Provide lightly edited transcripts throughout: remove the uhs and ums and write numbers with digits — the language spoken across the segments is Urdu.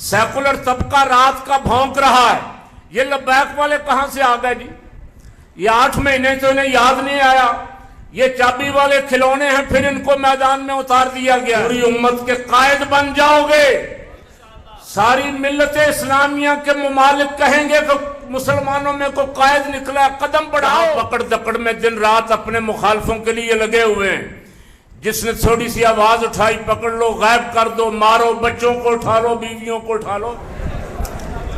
سیکولر طبقہ رات کا بھونک رہا ہے، یہ لبیک والے کہاں سے آ گئے جی؟ یہ 8 مہینے تو انہیں یاد نہیں آیا، یہ چابی والے کھلونے ہیں، پھر ان کو میدان میں اتار دیا گیا۔ پوری امت کے قائد بن جاؤ گے، ساری ملت اسلامیہ کے ممالک کہیں گے کہ مسلمانوں میں کوئی قائد نکلا، قدم بڑھاؤ۔ پکڑ دکڑ میں دن رات اپنے مخالفوں کے لیے لگے ہوئے ہیں، جس نے تھوڑی سی آواز اٹھائی پکڑ لو، غائب کر دو، مارو، بچوں کو اٹھا لو، بیویوں کو اٹھا لو۔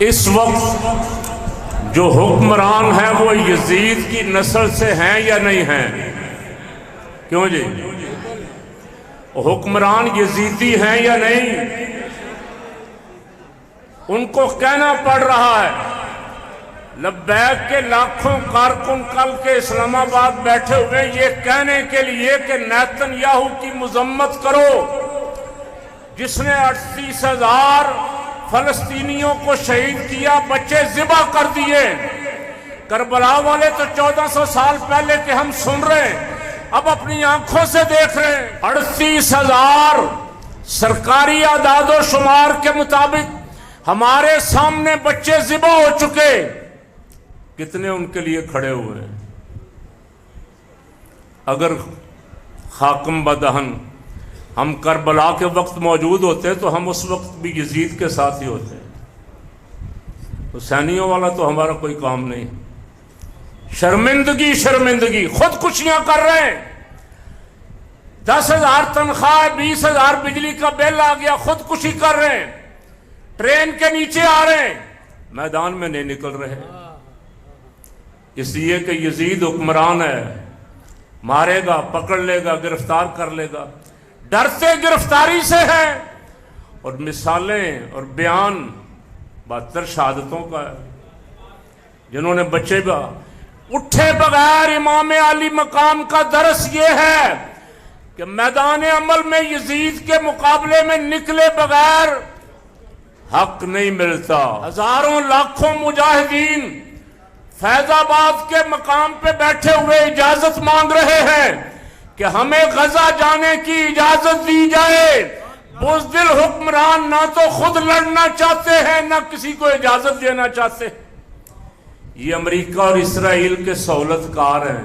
اس وقت جو حکمران ہیں وہ یزید کی نسل سے ہیں یا نہیں ہیں؟ کیوں جی؟ حکمران یزیدی ہیں یا نہیں؟ ان کو کہنا پڑ رہا ہے، لبیک کے لاکھوں کارکن کل کے اسلام آباد بیٹھے ہوئے یہ کہنے کے لیے کہ نیتن یاہو کی مذمت کرو، جس نے 38,000 فلسطینیوں کو شہید کیا، بچے ذبح کر دیے۔ کربلا والے تو 1400 سال پہلے کے ہم سن رہے ہیں، اب اپنی آنکھوں سے دیکھ رہے ہیں۔ 38,000 سرکاری اعداد و شمار کے مطابق ہمارے سامنے بچے ذبح ہو چکے، کتنے ان کے لیے کھڑے ہوئے ہیں؟ اگر خاکم بدہن ہم کربلا کے وقت موجود ہوتے تو ہم اس وقت بھی یزید کے ساتھ ہی ہوتے۔ حسینیوں والا تو ہمارا کوئی کام نہیں۔ شرمندگی شرمندگی، خودکشیاں کر رہے ہیں، 10,000 تنخواہ، 20,000 بجلی کا بل آ گیا، خودکشی کر رہے ہیں، ٹرین کے نیچے آ رہے ہیں، میدان میں نہیں نکل رہے، اس لیے کہ یزید حکمران ہے، مارے گا، پکڑ لے گا، گرفتار کر لے گا، ڈرتے گرفتاری سے ہے۔ اور مثالیں اور بیان 72 شہادتوں کا ہے، جنہوں نے بچے اٹھے بغیر۔ امام علی مقام کا درس یہ ہے کہ میدان عمل میں یزید کے مقابلے میں نکلے بغیر حق نہیں ملتا۔ ہزاروں لاکھوں مجاہدین فیض آباد کے مقام پہ بیٹھے ہوئے اجازت مانگ رہے ہیں کہ ہمیں غزہ جانے کی اجازت دی جائے۔ بزدل حکمران نہ تو خود لڑنا چاہتے ہیں، نہ کسی کو اجازت دینا چاہتے۔ یہ امریکہ اور اسرائیل کے سہولت کار ہیں،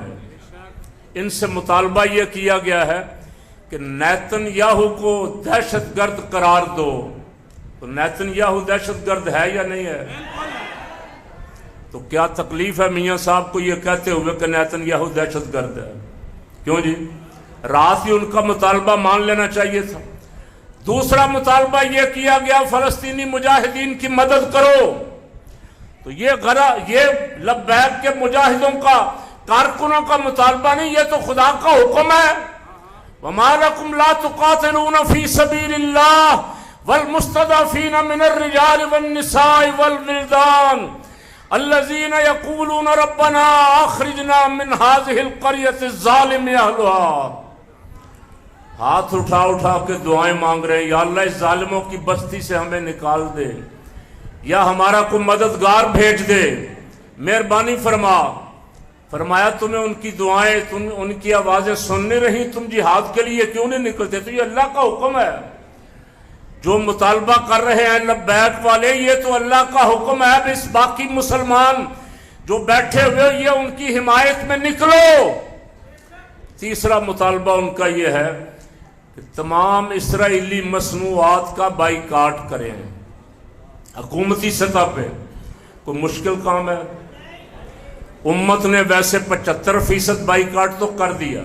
ان سے مطالبہ یہ کیا گیا ہے کہ نیتن یاہو کو دہشت گرد قرار دو۔ تو نیتن یاہو دہشت گرد ہے یا نہیں ہے؟ تو کیا تکلیف ہے میاں صاحب کو یہ کہتے ہوئے کہ نیتن یاہو دہشت گرد ہے؟ کیوں جی؟ رات ہی ان کا مطالبہ مان لینا چاہیے تھا۔ دوسرا مطالبہ یہ کیا گیا فلسطینی مجاہدین کی مدد کرو، تو یہ لبیک کے مجاہدوں کا، کارکنوں کا مطالبہ نہیں، یہ تو خدا کا حکم ہے۔ وَمَا لَكُمْ لَا تُقَاتِلُونَ فِي سَبِيلِ اللَّهِ وَالْمُسْتَضْعَفِينَ مِنَ الرِّجَالِ وَالنِّسَاءِ وَالْوِلْدَانِ الَّذِينَ يَقُولُونَ رَبَّنَا أَخْرِجْنَا مِنْ هَذِهِ الْقَرْيَةِ الظَّالِمِ أَهْلُهَا۔ ہاتھ اٹھا اٹھا کے دعائیں مانگ رہے ہیں، یا اللہ اس ظالموں کی بستی سے ہمیں نکال دے، یا ہمارا کوئی مددگار بھیج دے، مہربانی فرما۔ فرمایا تمہیں ان کی دعائیں، تم ان کی آوازیں سننے رہی، تم جہاد کے لیے کیوں نہیں نکلتے؟ تو یہ اللہ کا حکم ہے، جو مطالبہ کر رہے ہیں لبیک والے، یہ تو اللہ کا حکم ہے۔ اب اس باقی مسلمان جو بیٹھے ہوئے، یہ ان کی حمایت میں نکلو۔ تیسرا مطالبہ ان کا یہ ہے کہ تمام اسرائیلی مصنوعات کا بائیکاٹ کریں، حکومتی سطح پہ۔ کوئی مشکل کام ہے؟ امت نے ویسے 75% بائیکاٹ تو کر دیا،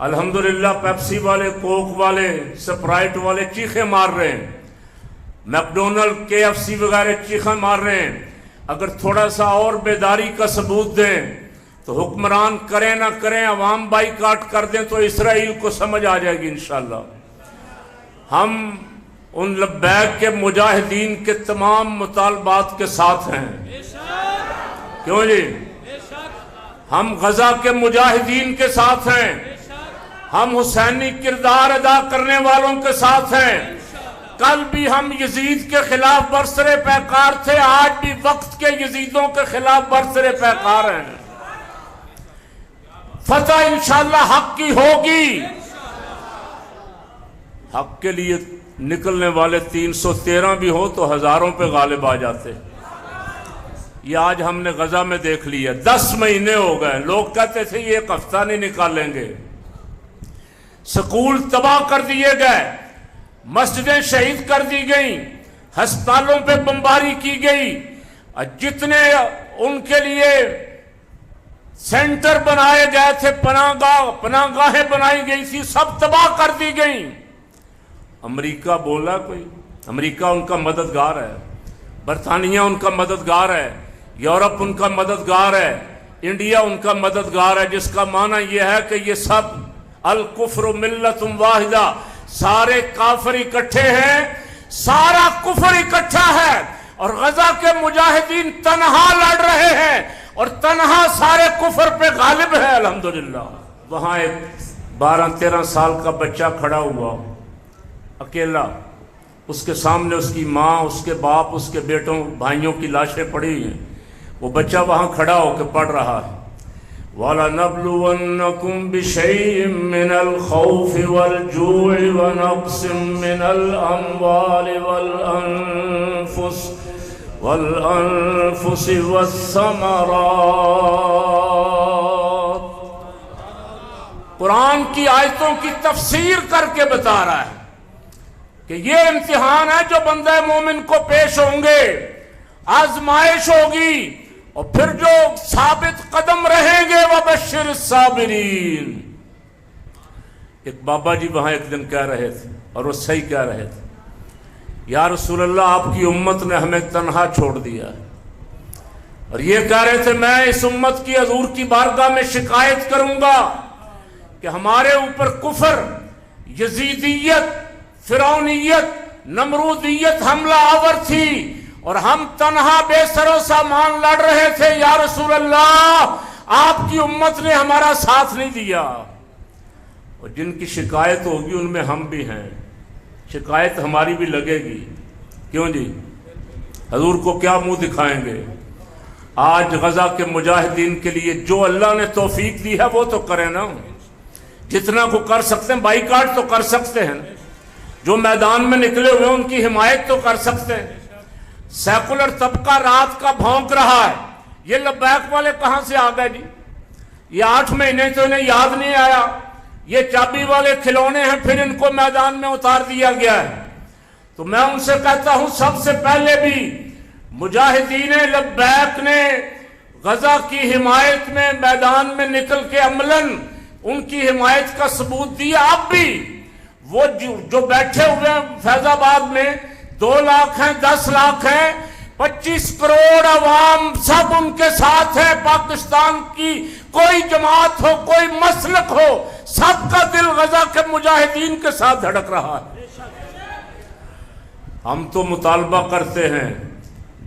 الحمدللہ۔ پیپسی والے، کوک والے، سپرائٹ والے چیخیں مار رہے ہیں، میکڈونلڈ، KFC وغیرہ چیخیں مار رہے ہیں۔ اگر تھوڑا سا اور بیداری کا ثبوت دیں تو حکمران کریں نہ کریں، عوام بائیکاٹ کر دیں تو اسرائیل کو سمجھ آ جائے گی انشاءاللہ۔ ہم ان لبیک کے مجاہدین کے تمام مطالبات کے ساتھ ہیں۔ کیوں جی؟ ہم غزہ کے مجاہدین کے ساتھ ہیں، ہم حسینی کردار ادا کرنے والوں کے ساتھ ہیں۔ کل بھی ہم یزید کے خلاف برسر پیکار تھے، آج بھی وقت کے یزیدوں کے خلاف برسر پیکار ہیں۔ فتح انشاءاللہ حق کی ہوگی، حق کے لیے نکلنے والے 313 بھی ہو تو ہزاروں پہ غالب آ جاتے. یہ آج ہم نے غزہ میں دیکھ لیا. 10 مہینے ہو گئے, لوگ کہتے تھے یہ ایک ہفتہ نہیں نکالیں گے. سکول تباہ کر دیے گئے, مسجدیں شہید کر دی گئیں, ہسپتالوں پہ بمباری کی گئی, جتنے ان کے لیے سینٹر بنائے گئے تھے, پناہ گاہیں بنائی گئی تھی, سب تباہ کر دی گئیں. امریکہ بولا کوئی؟ امریکہ ان کا مددگار ہے, برطانیہ ان کا مددگار ہے, یورپ ان کا مددگار ہے, انڈیا ان کا مددگار ہے, جس کا معنی یہ ہے کہ یہ سب الکفر ملت واحدہ, سارے کافر اکٹھے ہیں, سارا کفر اکٹھا ہے, اور غزہ کے مجاہدین تنہا لڑ رہے ہیں اور تنہا سارے کفر پہ غالب ہے الحمدللہ. وہاں ایک 12-13 سال کا بچہ کھڑا ہوا اکیلا, اس کے سامنے اس کی ماں, اس کے باپ, اس کے بیٹوں بھائیوں کی لاشیں پڑی ہیں. وہ بچہ وہاں کھڑا ہو کے پڑھ رہا ہے, وَلَنَبْلُوَنَّكُمْ بِشَيْءٍ مِّنَ الْخَوْفِ وَالْجُوعِ وَنَقْصٍ مِّنَ الْأَمْوَالِ وَالْأَنفُسِ وَالثَّمَرَاتِ. قرآن کی آیتوں کی تفسیر کر کے بتا رہا ہے کہ یہ امتحان ہے جو بندہ مومن کو پیش ہوں گے, آزمائش ہوگی, اور پھر جو ثابت قدم رہیں گے وَبَشِّرِ الصَّابِرِينَ. ایک بابا جی وہاں ایک دن کہہ رہے تھے, اور وہ صحیح کہہ رہے تھے, یا رسول اللہ آپ کی امت نے ہمیں تنہا چھوڑ دیا, اور یہ کہہ رہے تھے میں اس امت کی حضور کی بارگاہ میں شکایت کروں گا کہ ہمارے اوپر کفر, یزیدیت, فرعونیت, نمرودیت حملہ آور تھی, اور ہم تنہا بے سر و سامان لڑ رہے تھے. یا رسول اللہ آپ کی امت نے ہمارا ساتھ نہیں دیا. اور جن کی شکایت ہوگی ان میں ہم بھی ہیں, شکایت ہماری بھی لگے گی. کیوں جی؟ حضور کو کیا منہ دکھائیں گے؟ آج غزہ کے مجاہدین کے لیے جو اللہ نے توفیق دی ہے وہ تو کریں نا, جتنا کو کر سکتے ہیں. بائیکاٹ تو کر سکتے ہیں, جو میدان میں نکلے ہوئے ان کی حمایت تو کر سکتے ہیں. سیکولر طبقہ رات کا بھونک رہا ہے, یہ لبیک والے کہاں سے آ گئے جی؟ یہ 8 مہینے تو انہیں یاد نہیں آیا, یہ چابی والے کھلونے ہیں, پھر ان کو میدان میں اتار دیا گیا ہے. تو میں ان سے کہتا ہوں سب سے پہلے بھی مجاہدین لبیک نے غزہ کی حمایت میں میدان میں نکل کے عملاً ان کی حمایت کا ثبوت دیا. اب بھی وہ جو بیٹھے ہوئے ہیں فیض آباد میں 2 لاکھ ہیں, 10 لاکھ ہیں, 25 کروڑ عوام سب ان کے ساتھ ہے. پاکستان کی کوئی جماعت ہو, کوئی مسلک ہو, سب کا دل غزہ کے مجاہدین کے ساتھ دھڑک رہا ہے. ہم تو مطالبہ کرتے ہیں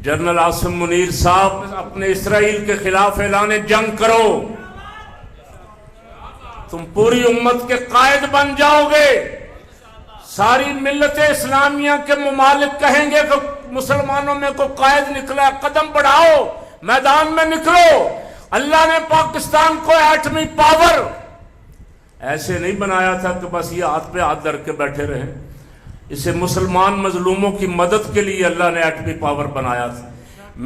جنرل عاصم منیر صاحب اپنے اسرائیل کے خلاف اعلان جنگ کرو, تم پوری امت کے قائد بن جاؤ گے. ساری ملت اسلامیہ کے ممالک کہیں گے کہ مسلمانوں میں کوئی قائد نکلا, قدم بڑھاؤ, میدان میں نکلو. اللہ نے پاکستان کو ایٹمی پاور ایسے نہیں بنایا تھا کہ بس یہ ہاتھ پہ ہاتھ دھر کے بیٹھے رہیں. اسے مسلمان مظلوموں کی مدد کے لیے اللہ نے ایٹمی پاور بنایا تھا.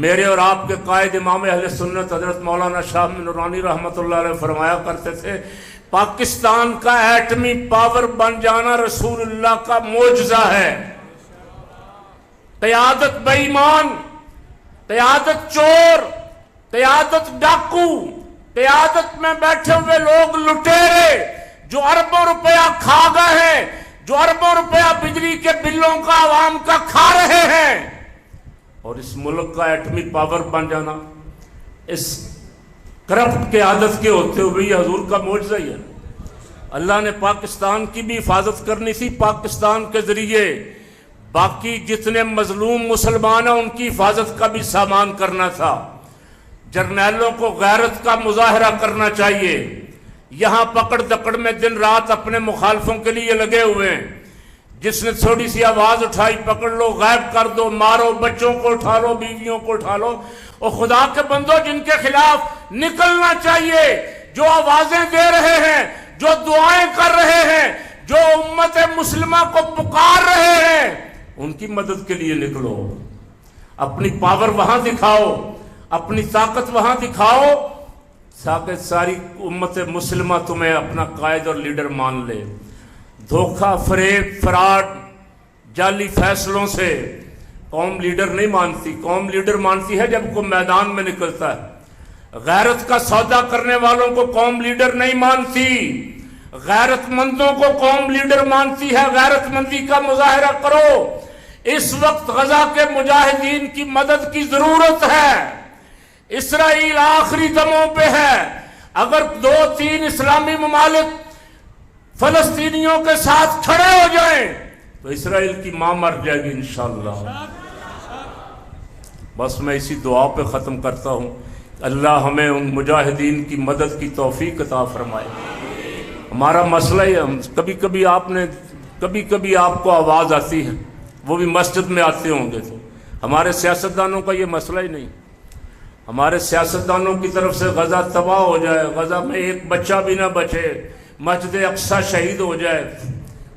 میرے اور آپ کے قائد امام اہل سنت حضرت مولانا شاہ نورانی رحمۃ اللہ علیہ فرمایا کرتے تھے پاکستان کا ایٹمی پاور بن جانا رسول اللہ کا معجزہ ہے. قیادت بے ایمان, قیادت چور, قیادت ڈاکو, قیادت میں بیٹھے ہوئے لوگ لٹیرے جو اربوں روپیہ کھا گئے ہیں, جو اربوں روپیہ بجلی کے بلوں کا عوام کا کھا رہے ہیں, اور اس ملک کا ایٹمی پاور بن جانا اس کرپٹ قیادت کے ہوتے ہوئے یہ حضور کا معجزہ ہی ہے. اللہ نے پاکستان کی بھی حفاظت کرنی تھی, پاکستان کے ذریعے باقی جتنے مظلوم مسلمان ہیں ان کی حفاظت کا بھی سامان کرنا تھا. جرنیلوں کو غیرت کا مظاہرہ کرنا چاہیے. یہاں پکڑ دکڑ میں دن رات اپنے مخالفوں کے لیے لگے ہوئے ہیں. جس نے تھوڑی سی آواز اٹھائی پکڑ لو, غائب کر دو, مارو, بچوں کو اٹھا لو, بیویوں کو اٹھا لو. اور خدا کے بندو جن کے خلاف نکلنا چاہیے, جو آوازیں دے رہے ہیں, جو دعائیں کر رہے ہیں, جو امت مسلمہ کو پکار رہے ہیں ان کی مدد کے لیے نکلو، اپنی پاور وہاں دکھاؤ، اپنی طاقت وہاں دکھاؤ تاکہ ساری امت مسلمہ تمہیں اپنا قائد اور لیڈر مان لے۔ دھوکہ، فریب، فراڈ، جعلی فیصلوں سے قوم لیڈر نہیں مانتی۔ قوم لیڈر مانتی ہے جب کوئی میدان میں نکلتا ہے۔ غیرت کا سودا کرنے والوں کو قوم لیڈر نہیں مانتی، غیرت مندوں کو قوم لیڈر مانتی ہے۔ غیرت مندی کا مظاہرہ کرو۔ اس وقت غزہ کے مجاہدین کی مدد کی ضرورت ہے۔ اسرائیل آخری دموں پہ ہے۔ اگر 2-3 اسلامی ممالک فلسطینیوں کے ساتھ کھڑے ہو جائیں تو اسرائیل کی ماں مر جائے گی انشاءاللہ۔ بس میں اسی دعا پہ ختم کرتا ہوں، اللہ ہمیں ان مجاہدین کی مدد کی توفیق عطا فرمائے۔ ہمارا مسئلہ ہی ہے، کبھی کبھی آپ کو آواز آتی ہے، وہ بھی مسجد میں آتے ہوں گے، تو ہمارے سیاستدانوں کا یہ مسئلہ ہی نہیں۔ ہمارے سیاستدانوں کی طرف سے غزہ تباہ ہو جائے، غزہ میں ایک بچہ بھی نہ بچے، مسجد اقصی شہید ہو جائے،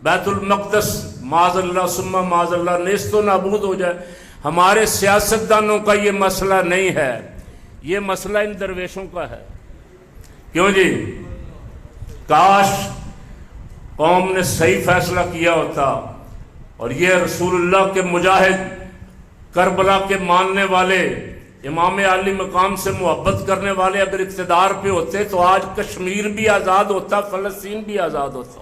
بیت المقدس معاذ اللہ ثم معاذ اللہ نیست و نابود ہو جائے، ہمارے سیاستدانوں کا یہ مسئلہ نہیں ہے، یہ مسئلہ ان درویشوں کا ہے۔ کیوں جی؟ کاش قوم نے صحیح فیصلہ کیا ہوتا اور یہ رسول اللہ کے مجاہد، کربلا کے ماننے والے، امام عالی مقام سے محبت کرنے والے اگر اقتدار پہ ہوتے تو آج کشمیر بھی آزاد ہوتا، فلسطین بھی آزاد ہوتا۔